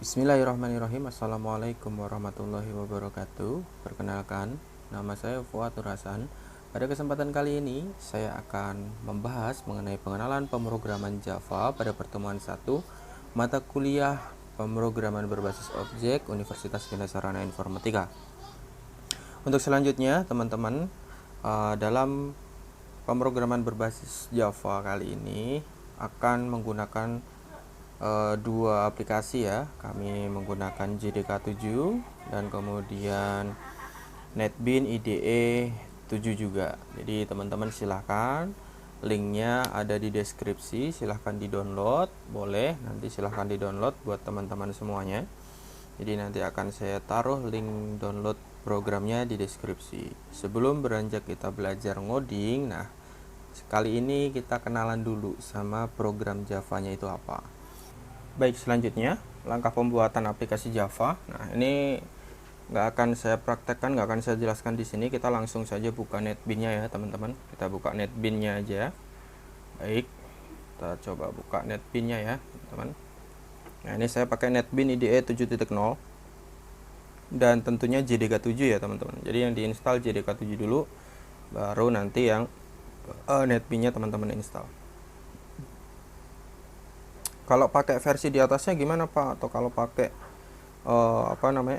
Bismillahirrahmanirrahim. Assalamualaikum warahmatullahi wabarakatuh. Perkenalkan, nama saya Fuatur Hasan. Pada kesempatan kali ini, saya akan membahas mengenai pengenalan pemrograman Java pada pertemuan 1 mata kuliah pemrograman berbasis objek Universitas Bina Sarana Informatika. Untuk selanjutnya, teman-teman, dalam pemrograman berbasis Java kali ini akan menggunakan dua aplikasi ya. Kami menggunakan JDK7 dan kemudian NetBeans IDE 7 juga. Jadi teman-teman silahkan, linknya ada di deskripsi, silahkan di download, boleh nanti silahkan di download buat teman-teman semuanya. Jadi nanti akan saya taruh link download programnya di deskripsi. Sebelum beranjak kita belajar ngoding, nah kali ini kita kenalan dulu sama program Java-nya itu apa. Baik, selanjutnya langkah pembuatan aplikasi Java. Nah, ini nggak akan saya praktekkan, nggak akan saya jelaskan di sini. Kita langsung saja buka NetBeans-nya ya, teman-teman. Kita buka NetBeans-nya aja. Baik, kita coba buka NetBeans-nya ya, teman-teman. Nah, ini saya pakai NetBeans IDE 7.0 dan tentunya JDK7 ya, teman-teman. Jadi yang diinstal JDK7 dulu, baru nanti yang NetBeans-nya teman-teman install. Kalau pakai versi di atasnya gimana Pak? Atau kalau pakai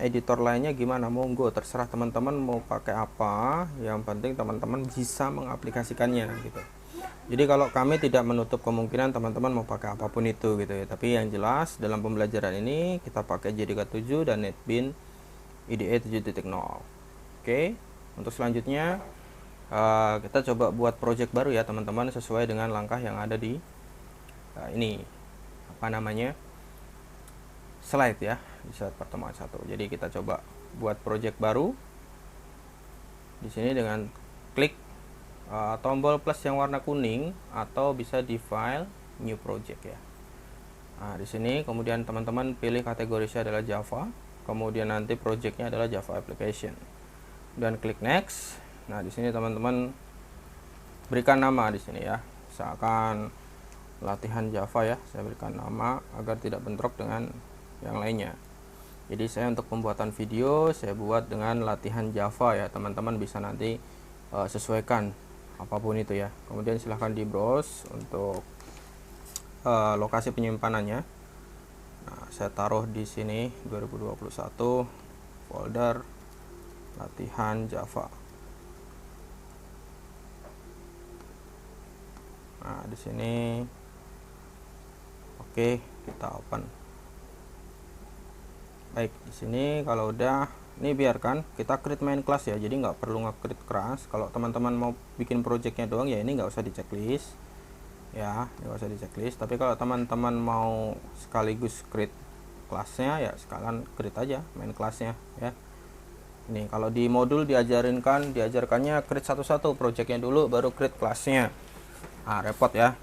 editor lainnya gimana? Monggo, terserah teman-teman mau pakai apa. Yang penting teman-teman bisa mengaplikasikannya gitu. Jadi kalau kami tidak menutup kemungkinan teman-teman mau pakai apapun itu gitu ya. Tapi yang jelas dalam pembelajaran ini kita pakai JDK7 dan NetBeans IDE 7.0. Oke, untuk selanjutnya kita coba buat project baru ya teman-teman, sesuai dengan langkah yang ada di ini slide ya, di slide pertemuan 1. Jadi kita coba buat project baru di sini dengan klik tombol plus yang warna kuning, atau bisa di file new project ya. Nah, di sini kemudian teman-teman pilih kategorinya adalah Java, kemudian nanti projectnya adalah Java application, dan klik next. Nah, di sini teman-teman berikan nama di sini ya, misalkan latihan Java ya, saya berikan nama agar tidak bentrok dengan yang lainnya. Jadi saya untuk pembuatan video saya buat dengan latihan Java ya, teman-teman bisa nanti sesuaikan apapun itu ya. Kemudian silahkan di browse untuk lokasi penyimpanannya. Nah, saya taruh di sini 2021 folder latihan Java. Nah, di sini oke, kita open. Baik, di sini kalau udah, ini biarkan kita create main class ya, jadi nggak perlu nge-create keras. Kalau teman-teman mau bikin projectnya doang ya, ini nggak usah di checklist ya, nggak usah di checklist. Tapi kalau teman-teman mau sekaligus create kelasnya ya, sekalian create aja main classnya ya. Ini kalau di modul diajarkannya create satu-satu projectnya dulu, baru create kelasnya. Repot ya.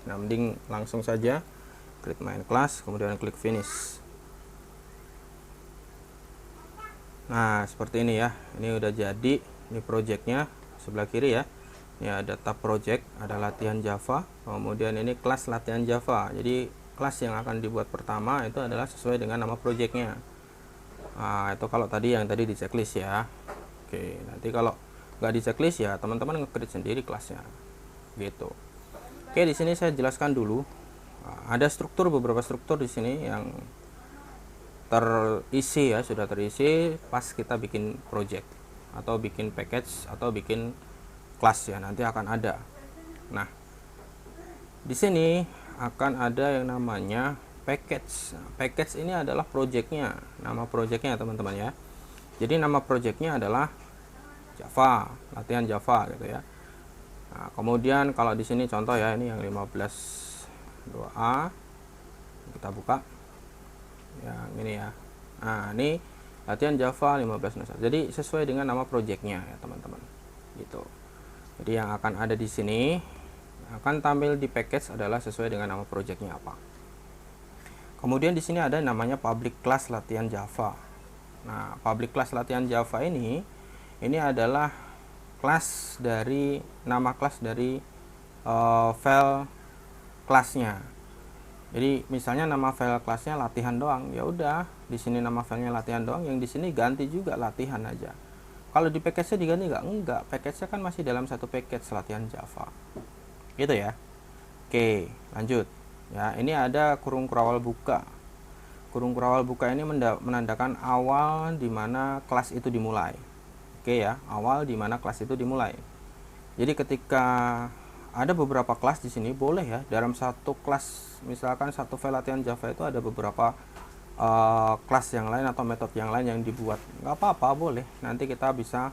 Nah, mending langsung saja create main class, kemudian klik finish. Nah, seperti ini ya. Ini udah jadi. Ini projectnya sebelah kiri ya. Ini ada tab project, ada latihan Java, kemudian ini kelas latihan Java. Jadi kelas yang akan dibuat pertama itu adalah sesuai dengan nama projectnya. Nah, itu kalau tadi yang tadi di checklist ya. Oke, nanti kalau nggak di checklist ya teman-teman nge-create sendiri kelasnya gitu. Oke, di sini saya jelaskan dulu. Ada beberapa struktur di sini yang terisi ya, sudah terisi pas kita bikin project atau bikin package atau bikin kelas ya, nanti akan ada. Nah, di sini akan ada yang namanya package. Nah, package ini adalah projectnya, nama projectnya teman-teman ya. Jadi nama projectnya adalah Java, latihan Java gitu ya. Nah, kemudian kalau di sini contoh ya, ini yang 15.2a, kita buka yang ini ya. Nah, ini latihan Java 15.1. Jadi sesuai dengan nama projectnya ya teman-teman gitu. Jadi yang akan ada di sini akan tampil di package adalah sesuai dengan nama projectnya apa. Kemudian di sini ada namanya public class latihan Java. Nah, public class latihan Java ini adalah kelas dari nama kelas dari file kelasnya. Jadi misalnya nama file kelasnya latihan doang, ya udah di sini nama filenya latihan doang, yang di sini ganti juga latihan aja. Kalau di package-nya diganti nggak? Enggak, package-nya kan masih dalam satu package latihan Java. Gitu ya. Oke, lanjut. Ya, ini ada kurung kurawal buka. Kurung kurawal buka ini menandakan awal di mana kelas itu dimulai. Oke ya, awal di mana kelas itu dimulai. Jadi ketika ada beberapa kelas di sini, boleh ya dalam satu kelas, misalkan satu file latihan Java itu ada beberapa kelas yang lain atau metode yang lain yang dibuat. Nggak apa-apa, boleh. Nanti kita bisa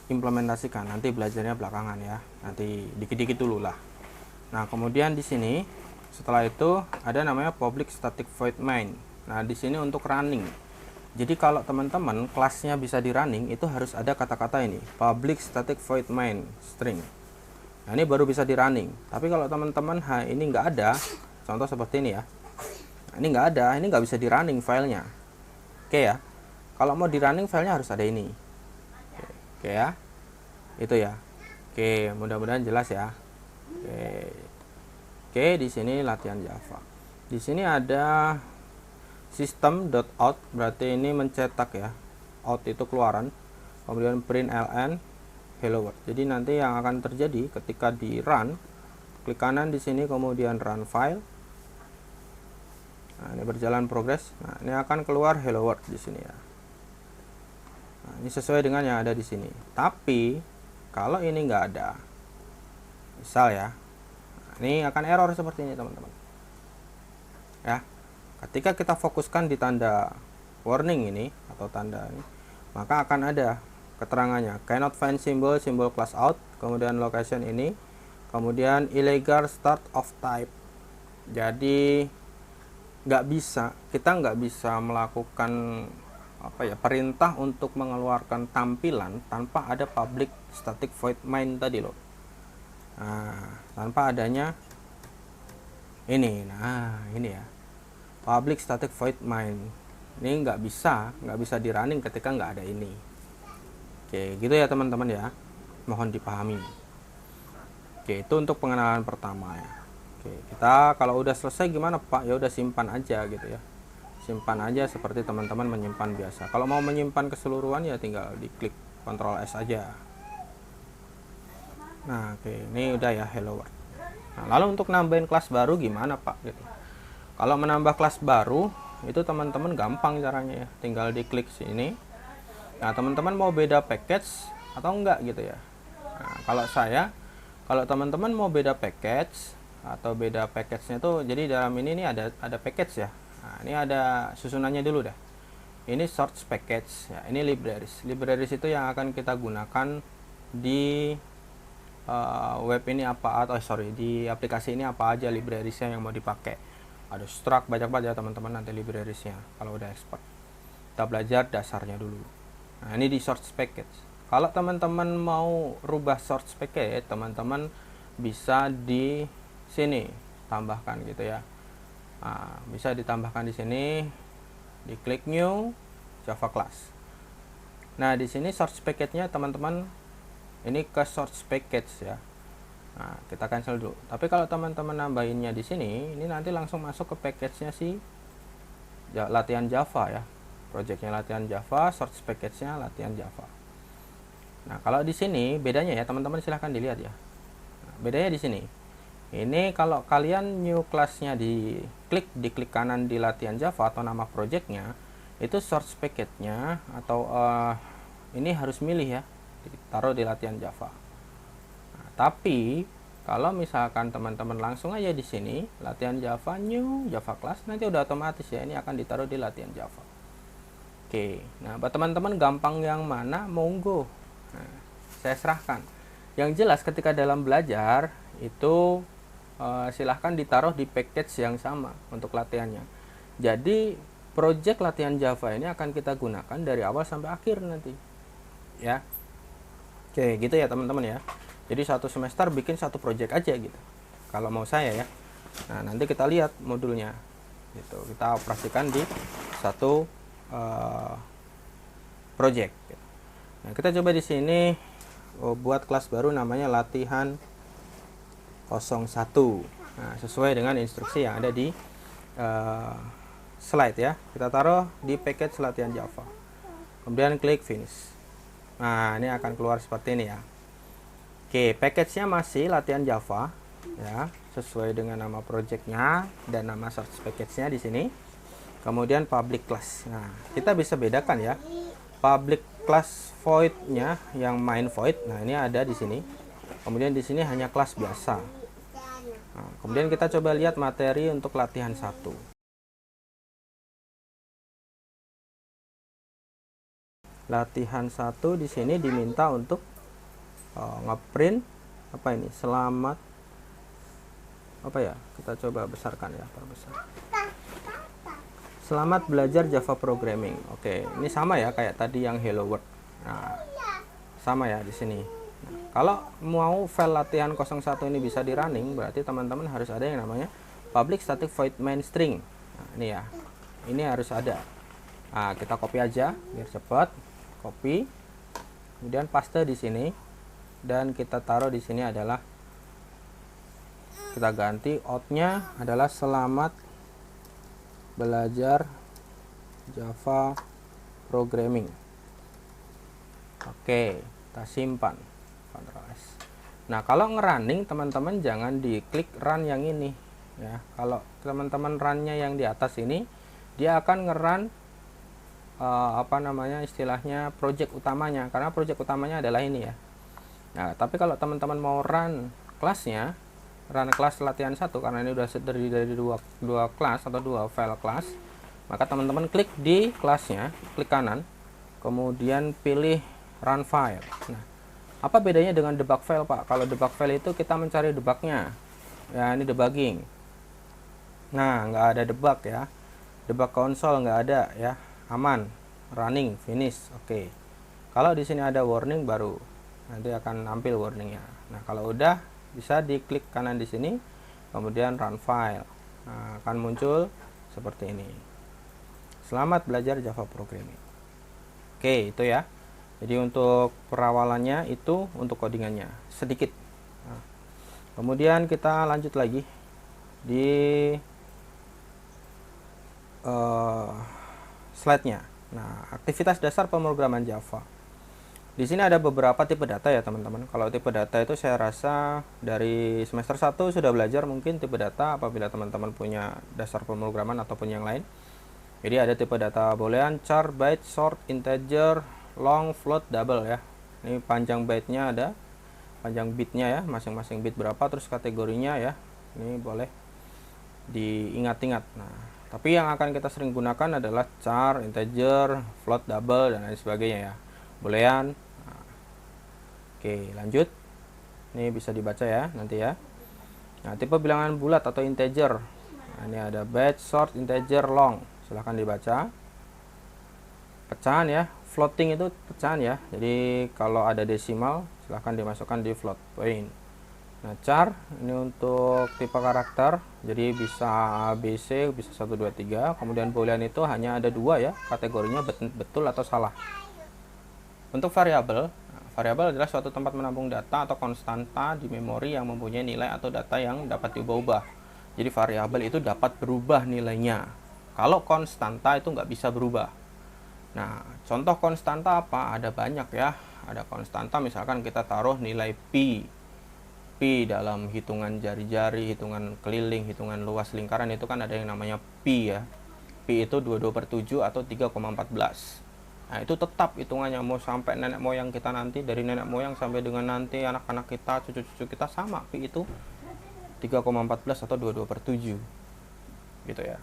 implementasikan. Nanti belajarnya belakangan ya. Nanti dikit-dikit dulu lah. Nah, kemudian di sini setelah itu ada namanya public static void main. Nah, di sini untuk running. Jadi kalau teman-teman kelasnya bisa di running, itu harus ada kata-kata ini, public static void main string. Nah, ini baru bisa di running. Tapi kalau teman-teman ini nggak ada, contoh seperti ini ya. Nah, ini nggak ada, ini nggak bisa di running filenya. Oke ya. Kalau mau di running filenya harus ada ini. Oke ya. Itu ya. Oke, mudah-mudahan jelas ya. Oke, di sini latihan Java. Di sini ada system.out, berarti ini mencetak ya. Out itu keluaran. Kemudian print ln hello world. Jadi nanti yang akan terjadi ketika di run, klik kanan di sini kemudian run file. Nah, ini berjalan progres. Nah, ini akan keluar hello world di sini ya. Nah, ini sesuai dengan yang ada di sini. Tapi kalau ini nggak ada, misal ya, nah, ini akan error seperti ini teman-teman. Ya, ketika kita fokuskan di tanda warning ini atau tanda ini, maka akan ada keterangannya cannot find symbol class out, kemudian location ini, kemudian illegal start of type. Jadi kita nggak bisa melakukan perintah untuk mengeluarkan tampilan tanpa ada public static void main tadi loh. Nah, tanpa adanya ini, ini ya, public static void main ini nggak bisa di running ketika nggak ada ini. Oke, gitu ya teman-teman ya, mohon dipahami. Oke, itu untuk pengenalan pertama ya. Oke, kita kalau udah selesai gimana Pak? Ya udah simpan aja gitu ya. Simpan aja seperti teman-teman menyimpan biasa. Kalau mau menyimpan keseluruhan ya tinggal diklik Ctrl S aja. Nah, oke, ini udah ya hello world. Nah, lalu untuk nambahin kelas baru gimana Pak gitu. Kalau menambah kelas baru itu teman-teman gampang caranya ya. Tinggal diklik sini. Nah, teman-teman mau beda package atau enggak gitu ya. Nah, kalau teman-teman mau beda package atau beda package-nya tuh, jadi dalam ini nih ada package ya. Nah, ini ada susunannya dulu dah. Ini source package ya, ini libraries. Libraries itu yang akan kita gunakan di web ini di aplikasi ini apa aja librariesnya yang mau dipakai. Ada struct banyak banget ya teman-teman nanti librariesnya kalau udah expert. Kita belajar dasarnya dulu. Nah, ini di source package. Kalau teman-teman mau rubah source package, teman-teman bisa di sini tambahkan gitu ya. Nah, bisa ditambahkan di sini, diklik new Java class. Nah, di sini source package-nya teman-teman ini ke source package ya. Nah, kita cancel dulu. Tapi kalau teman-teman nambahinnya di sini, ini nanti langsung masuk ke package-nya si latihan Java ya. Projectnya latihan Java, source package-nya latihan Java. Nah, kalau di sini bedanya ya teman-teman silahkan dilihat ya. Nah, bedanya di sini. Ini kalau kalian new class-nya diklik kanan di latihan Java atau nama projectnya, itu source package-nya atau ini harus milih ya, ditaruh di latihan Java. Nah, tapi kalau misalkan teman-teman langsung aja di sini latihan Java new Java class, nanti udah otomatis ya ini akan ditaruh di latihan Java. Oke, nah buat teman-teman gampang yang mana monggo. Nah, saya serahkan. Yang jelas ketika dalam belajar itu silahkan ditaruh di package yang sama untuk latihannya. Jadi project latihan Java ini akan kita gunakan dari awal sampai akhir nanti ya. Oke, gitu ya teman-teman ya. Jadi satu semester bikin satu project aja gitu kalau mau saya ya. Nah, nanti kita lihat modulnya gitu, kita operasikan di satu project gitu. Nah, kita coba di sini buat kelas baru namanya latihan 01. Nah, sesuai dengan instruksi yang ada di slide ya. Kita taruh di package latihan Java. Kemudian klik finish. Nah, ini akan keluar seperti ini ya. Oke, package-nya masih latihan Java ya, sesuai dengan nama projectnya dan nama source package-nya di sini. Kemudian public class. Nah, kita bisa bedakan ya. Public class void-nya yang main void. Nah, ini ada di sini. Kemudian di sini hanya kelas biasa. Nah, kemudian kita coba lihat materi untuk latihan 1. Latihan 1 di sini diminta untuk ngeprint apa ini? Selamat apa ya? Kita coba besarkan ya, perbesar. Selamat belajar Java programming. Oke, ini sama ya kayak tadi yang hello world. Nah, sama ya di sini. Nah, kalau mau file latihan 01 ini bisa di running, berarti teman-teman harus ada yang namanya public static void main string. Nah, ini ya. Ini harus ada. Nah, kita copy aja biar cepat. Copy. Kemudian paste di sini dan kita taruh di sini adalah kita ganti outnya adalah selamat belajar Java programming. Oke, kita simpan. Ctrl S. Nah, kalau ngerunning teman-teman jangan diklik run yang ini ya. Kalau teman-teman runnya yang di atas ini, dia akan ngerun apa namanya istilahnya project utamanya, karena project utamanya adalah ini ya. Nah, tapi kalau teman-teman mau run kelasnya, run kelas latihan 1 karena ini udah terdiri dari dua kelas atau dua file kelas, maka teman-teman klik di kelasnya, klik kanan, kemudian pilih run file. Nah, apa bedanya dengan debug file, Pak? Kalau debug file itu kita mencari debugnya ya, ini debugging. Nah, nggak ada debug ya, debug console nggak ada ya, aman, running, finish. Oke, kalau di sini ada warning baru nanti akan nampil warningnya. Nah, kalau udah bisa diklik kanan di sini, kemudian run file. Nah, akan muncul seperti ini. Selamat belajar Java programming. Oke, itu ya. Jadi untuk perawalannya itu untuk codingannya sedikit. Nah, kemudian kita lanjut lagi di slide-nya. Nah, aktivitas dasar pemrograman Java. Di sini ada beberapa tipe data ya teman-teman. Kalau tipe data itu saya rasa dari semester 1 sudah belajar mungkin tipe data apabila teman-teman punya dasar pemrograman ataupun yang lain. Jadi ada tipe data boolean, char, byte, short, integer, long, float, double ya. Ini panjang byte-nya ada, panjang bit-nya ya, masing-masing bit berapa, terus kategorinya ya. Ini boleh diingat-ingat. Nah, tapi yang akan kita sering gunakan adalah char, integer, float, double dan lain sebagainya ya. Boolean. Nah, oke, lanjut. Ini bisa dibaca ya nanti ya. Nah, tipe bilangan bulat atau integer. Nah, ini ada byte, short, integer, long. Silahkan dibaca. Pecahan ya, floating itu pecahan ya. Jadi kalau ada desimal silahkan dimasukkan di float point. Nah, char ini untuk tipe karakter. Jadi bisa ABC, bisa 1 2 3. Kemudian boolean itu hanya ada 2 ya, kategorinya betul atau salah. Untuk variabel, variabel adalah suatu tempat menampung data atau konstanta di memori yang mempunyai nilai atau data yang dapat diubah-ubah. Jadi variabel itu dapat berubah nilainya. Kalau konstanta itu nggak bisa berubah. Nah, contoh konstanta apa? Ada banyak ya. Ada konstanta misalkan kita taruh nilai pi. Pi dalam hitungan jari-jari, hitungan keliling, hitungan luas lingkaran itu kan ada yang namanya pi ya. Pi itu 22/7 atau 3,14. Nah, itu tetap hitungannya mau sampai nenek moyang kita nanti, dari nenek moyang sampai dengan nanti anak-anak kita, cucu-cucu kita sama, pi itu 3,14 atau 22/7 gitu ya.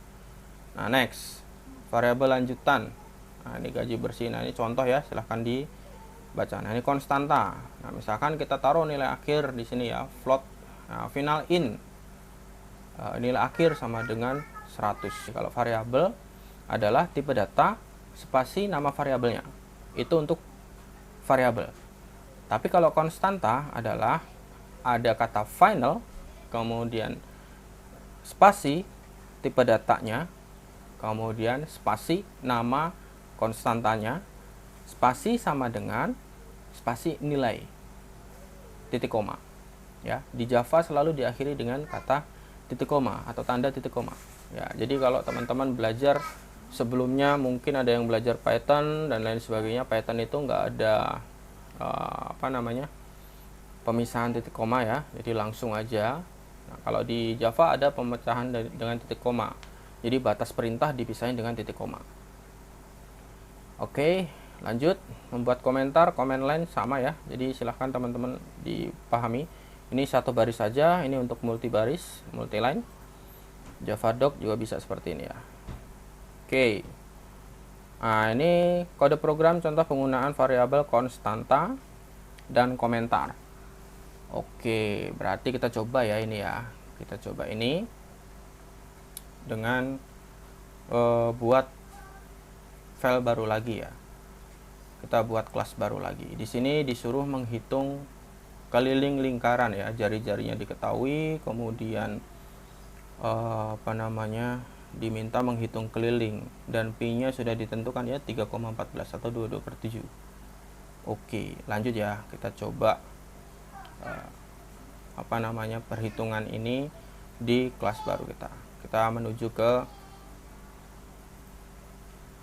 Nah, next, variabel lanjutan. Nah, ini gaji bersih. Nah, ini contoh ya, silahkan dibaca. Nah, ini konstanta. Nah, misalkan kita taruh nilai akhir di sini ya, float. Nah, final in. Nilai akhir sama dengan 100. Kalau variabel adalah tipe data spasi nama variabelnya. Itu untuk variabel. Tapi kalau konstanta adalah ada kata final, kemudian spasi tipe datanya, kemudian spasi nama konstantanya, spasi sama dengan spasi nilai, titik koma. Ya, di Java selalu diakhiri dengan kata titik koma atau tanda titik koma. Ya, jadi kalau teman-teman belajar sebelumnya mungkin ada yang belajar Python dan lain sebagainya, Python itu nggak ada pemisahan titik koma ya, jadi langsung aja. Nah, kalau di Java ada pemecahan dengan titik koma, jadi batas perintah dipisahin dengan titik koma. Oke, lanjut membuat komentar, comment line sama ya, jadi silahkan teman-teman dipahami. Ini satu baris saja, ini untuk multi baris, multi line. Java doc juga bisa seperti ini ya. Oke. Nah, ini kode program contoh penggunaan variabel konstanta dan komentar. Oke, berarti kita coba ya ini ya. Kita coba ini dengan buat file baru lagi ya. Kita buat kelas baru lagi. Di sini disuruh menghitung keliling lingkaran ya, jari-jarinya diketahui, kemudian diminta menghitung keliling dan pi-nya sudah ditentukan ya 3,14 atau 22/7. Oke, lanjut ya, kita coba perhitungan ini di kelas baru kita menuju ke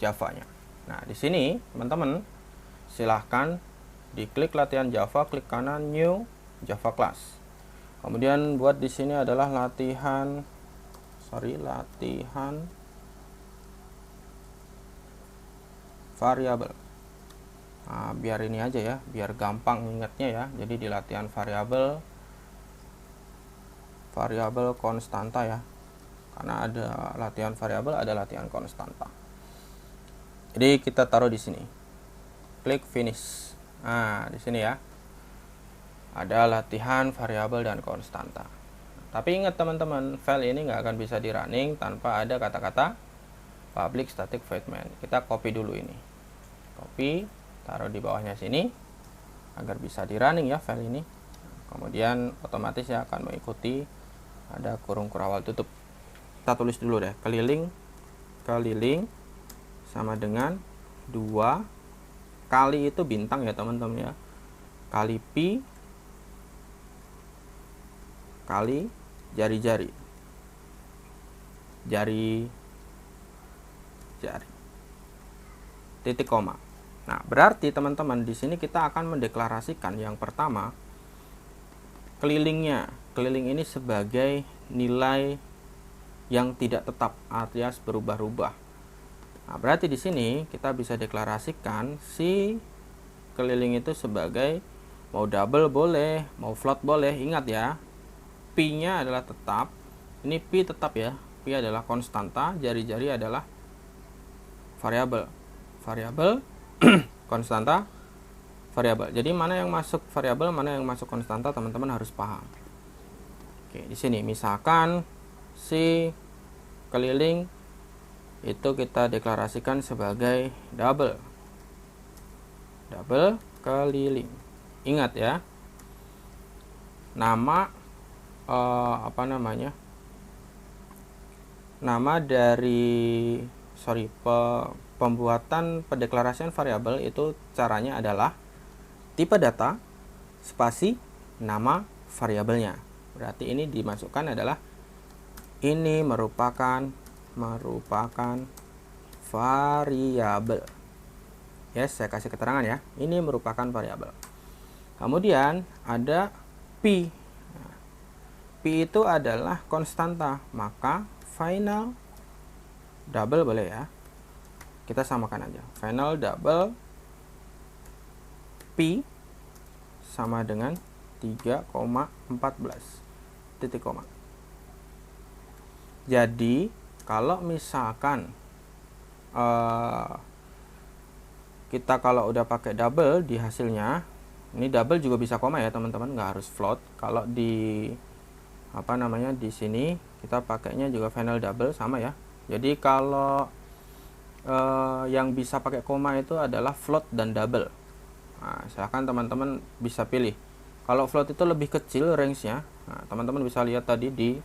Java-nya. Nah, di sini teman-teman silahkan diklik latihan Java, klik kanan new Java class. Kemudian buat di sini adalah latihan variabel. Nah, biar ini aja ya, biar gampang ingatnya ya. Jadi di latihan variabel konstanta ya. Karena ada latihan variabel, ada latihan konstanta. Jadi kita taruh di sini. Klik finish. Nah, di sini ya. Ada latihan variabel dan konstanta. Tapi ingat teman-teman, file ini nggak akan bisa di running tanpa ada kata-kata public static void main. Kita copy dulu ini. Copy, taruh di bawahnya sini agar bisa di running ya file ini. Kemudian otomatis ya akan mengikuti ada kurung kurawal tutup. Kita tulis dulu deh, keliling sama dengan 2 kali itu bintang ya teman-teman ya, kali pi kali jari titik koma. Nah, berarti teman-teman di sini kita akan mendeklarasikan yang pertama kelilingnya. Keliling ini sebagai nilai yang tidak tetap, alias berubah-ubah. Nah, berarti di sini kita bisa deklarasikan si keliling itu sebagai mau double boleh, mau float boleh. Ingat ya, pi-nya adalah tetap. Ini pi tetap ya. Pi adalah konstanta, jari-jari adalah variabel. Konstanta, variabel. Jadi mana yang masuk variabel, mana yang masuk konstanta, teman-teman harus paham. Oke, di sini misalkan si keliling itu kita deklarasikan sebagai double keliling. Ingat ya, nama pembuatan pendeklarasian variabel itu caranya adalah tipe data spasi nama variabelnya. Berarti ini dimasukkan adalah ini merupakan variabel. Yes, saya kasih keterangan ya. Ini merupakan variabel. Kemudian ada pi. Pi itu adalah konstanta, maka final double boleh ya. Kita samakan aja. Final double pi sama dengan 3,14 titik koma. Jadi kalau misalkan kita kalau udah pakai double di hasilnya, ini double juga bisa koma ya teman-teman, nggak harus float. Kalau di di sini kita pakainya juga final double sama ya. Jadi kalau yang bisa pakai koma itu adalah float dan double. Nah, silahkan teman-teman bisa pilih. Kalau float itu lebih kecil range-nya. Nah, teman-teman bisa lihat tadi di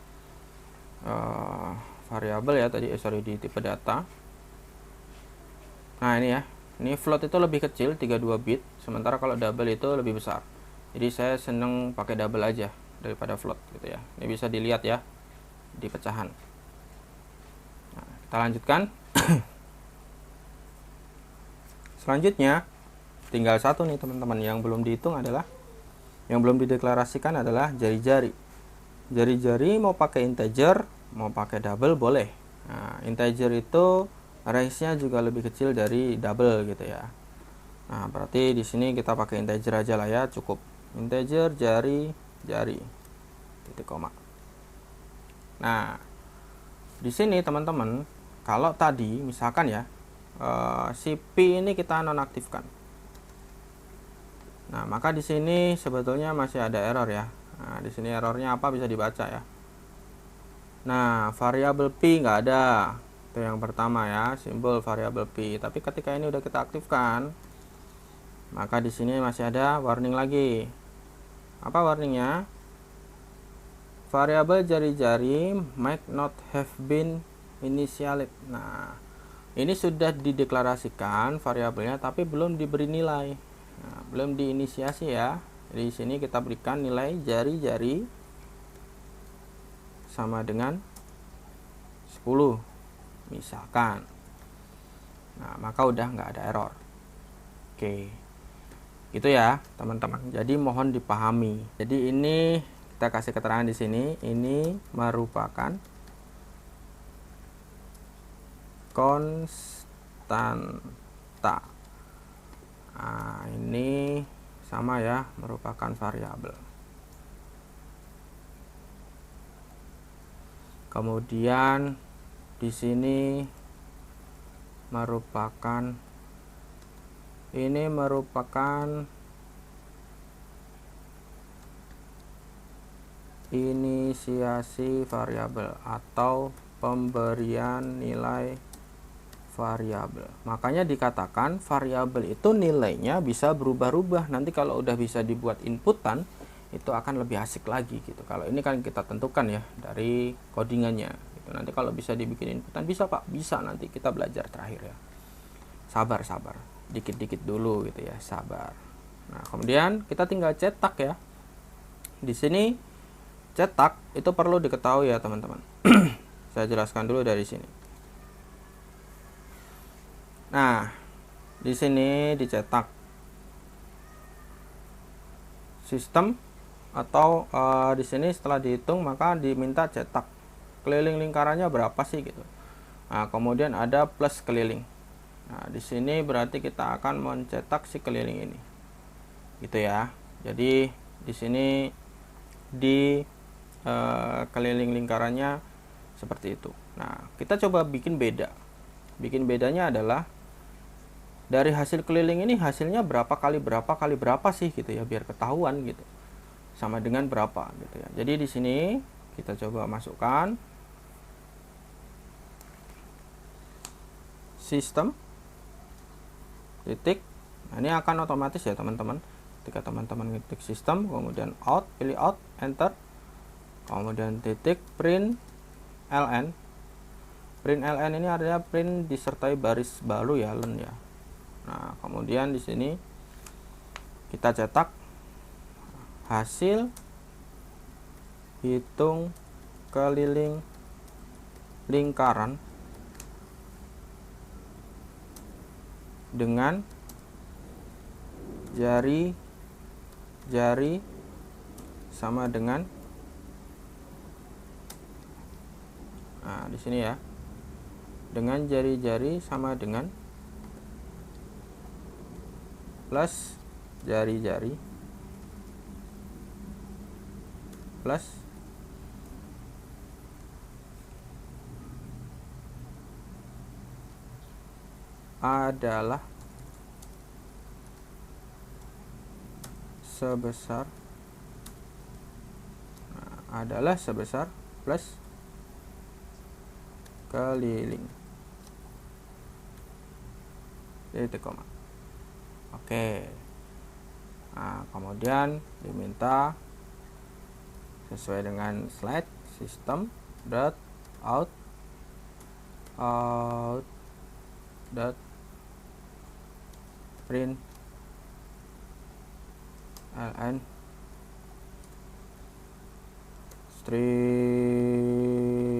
variabel ya tadi, di tipe data. Nah, ini ya. Ini float itu lebih kecil 32 bit, sementara kalau double itu lebih besar. Jadi saya seneng pakai double aja daripada float gitu ya. Ini bisa dilihat ya. di pecahan. Nah, kita lanjutkan. Selanjutnya tinggal satu nih teman-teman, yang belum dihitung adalah, yang belum dideklarasikan adalah jari-jari. Jari-jari mau pakai integer, mau pakai double boleh. Nah, integer itu range-nya juga lebih kecil dari double gitu ya. Nah, berarti di sini kita pakai integer aja lah ya, cukup. Integer jari-jari titik koma. Nah, di sini teman-teman, kalau tadi misalkan ya, si P ini kita nonaktifkan. Nah, maka di sini sebetulnya masih ada error ya. Nah, di sini errornya apa bisa dibaca ya. Nah, variabel P nggak ada. Itu yang pertama ya, simbol variabel P. Tapi ketika ini udah kita aktifkan, maka di sini masih ada warning lagi. Apa warningnya? Variabel jari-jari might not have been initialized. Nah, ini sudah dideklarasikan variabelnya tapi belum diberi nilai. Nah, belum diinisiasi ya. Di sini kita berikan nilai jari-jari sama dengan 10 misalkan. Nah, maka udah nggak ada error. Oke, itu ya teman-teman. Jadi mohon dipahami. Jadi ini kita kasih keterangan di sini, ini merupakan konstanta. Nah, ini sama ya, merupakan variabel. Kemudian di sini merupakan, ini merupakan inisiasi variabel atau pemberian nilai variabel. Makanya dikatakan variabel itu nilainya bisa berubah-ubah. Nanti kalau udah bisa dibuat inputan, itu akan lebih asik lagi gitu. Kalau ini kan kita tentukan ya dari codingannya gitu. Nanti kalau bisa dibikin inputan bisa Pak, bisa, nanti kita belajar terakhir ya. Sabar, dikit-dikit dulu gitu ya, sabar. Nah, kemudian kita tinggal cetak ya. Di sini cetak itu perlu diketahui ya teman-teman. Saya jelaskan dulu dari sini. Nah, di sini dicetak sistem atau di sini setelah dihitung maka diminta cetak keliling lingkarannya berapa sih gitu. Nah, kemudian ada plus keliling. Nah, di sini berarti kita akan mencetak si keliling ini. Gitu ya. Jadi di sini di keliling lingkarannya seperti itu. Nah, kita coba bikin beda. Bikin bedanya adalah dari hasil keliling ini hasilnya berapa kali berapa sih gitu ya, biar ketahuan gitu. Sama dengan berapa gitu ya. Jadi di sini kita coba masukkan sistem titik. Nah, ini akan otomatis ya teman-teman. Ketika teman-teman ngetik sistem, kemudian out, pilih out, enter. Kemudian titik print ln. Print ln ini artinya print disertai baris baru ya, len ya. Nah, kemudian di sini kita cetak hasil hitung keliling lingkaran dengan jari-jari sama dengan, nah di sini ya, dengan jari-jari sama dengan plus jari-jari plus adalah sebesar, nah, adalah sebesar plus keliling titik koma. Oke. Nah, kemudian diminta sesuai dengan slide system dot out dot print ln string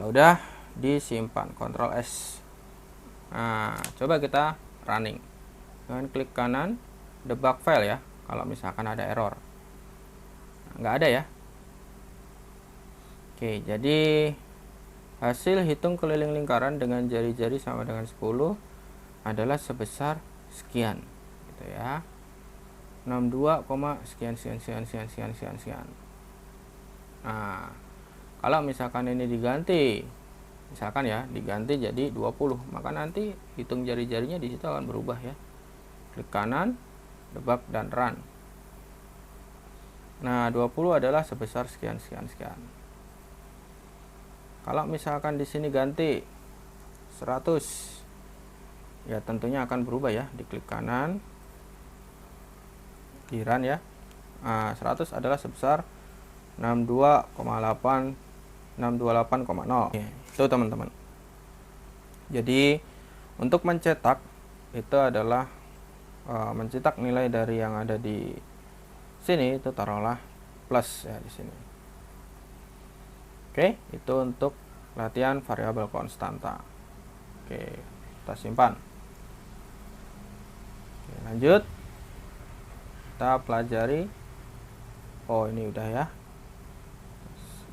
udah disimpan, Ctrl S. Nah, coba kita running dengan klik kanan debug file ya, kalau misalkan ada error. Nggak ada ya. Oke, jadi hasil hitung keliling lingkaran dengan jari-jari sama dengan 10 adalah sebesar sekian gitu ya. 62, sekian sekian sekian sekian sekian sekian sekian. Nah, kalau misalkan ini diganti, misalkan ya diganti jadi 20, maka nanti hitung jari-jarinya di situ akan berubah ya. Klik kanan, debug dan run. Nah, 20 adalah sebesar sekian sekian sekian. Kalau misalkan di sini ganti 100, ya tentunya akan berubah ya. Diklik kanan, di run ya. Nah, 100 adalah sebesar 628,0. Itu teman-teman. Jadi untuk mencetak itu adalah mencetak nilai dari yang ada di sini, itu taruhlah plus ya di sini. Oke, itu untuk latihan variabel konstanta. Oke, kita simpan. Oke, lanjut. Kita pelajari. Oh, ini udah ya.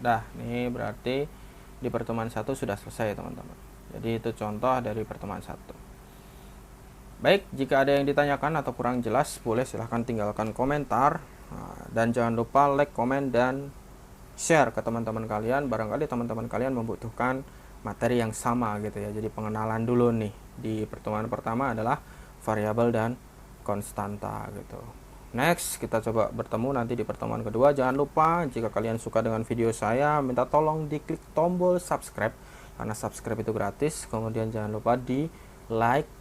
Dah, ini berarti di pertemuan 1 sudah selesai, teman-teman. Jadi itu contoh dari pertemuan 1. Baik, jika ada yang ditanyakan atau kurang jelas, boleh silahkan tinggalkan komentar. Dan jangan lupa like, komen, dan share ke teman-teman kalian. Barangkali teman-teman kalian membutuhkan materi yang sama gitu ya. Jadi pengenalan dulu nih. Di pertemuan pertama adalah variabel dan konstanta gitu. Next, kita coba bertemu nanti di pertemuan kedua. Jangan lupa jika kalian suka dengan video saya, minta tolong diklik tombol subscribe, karena subscribe itu gratis. Kemudian jangan lupa di like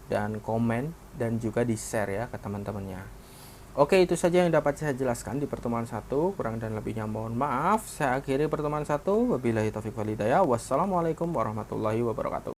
dan komen dan juga di share ya ke teman-temannya. Oke, itu saja yang dapat saya jelaskan di pertemuan 1. Kurang dan lebihnya mohon maaf. Saya akhiri pertemuan 1. Wabillahi taufiq wal hidayah. Wassalamualaikum warahmatullahi wabarakatuh.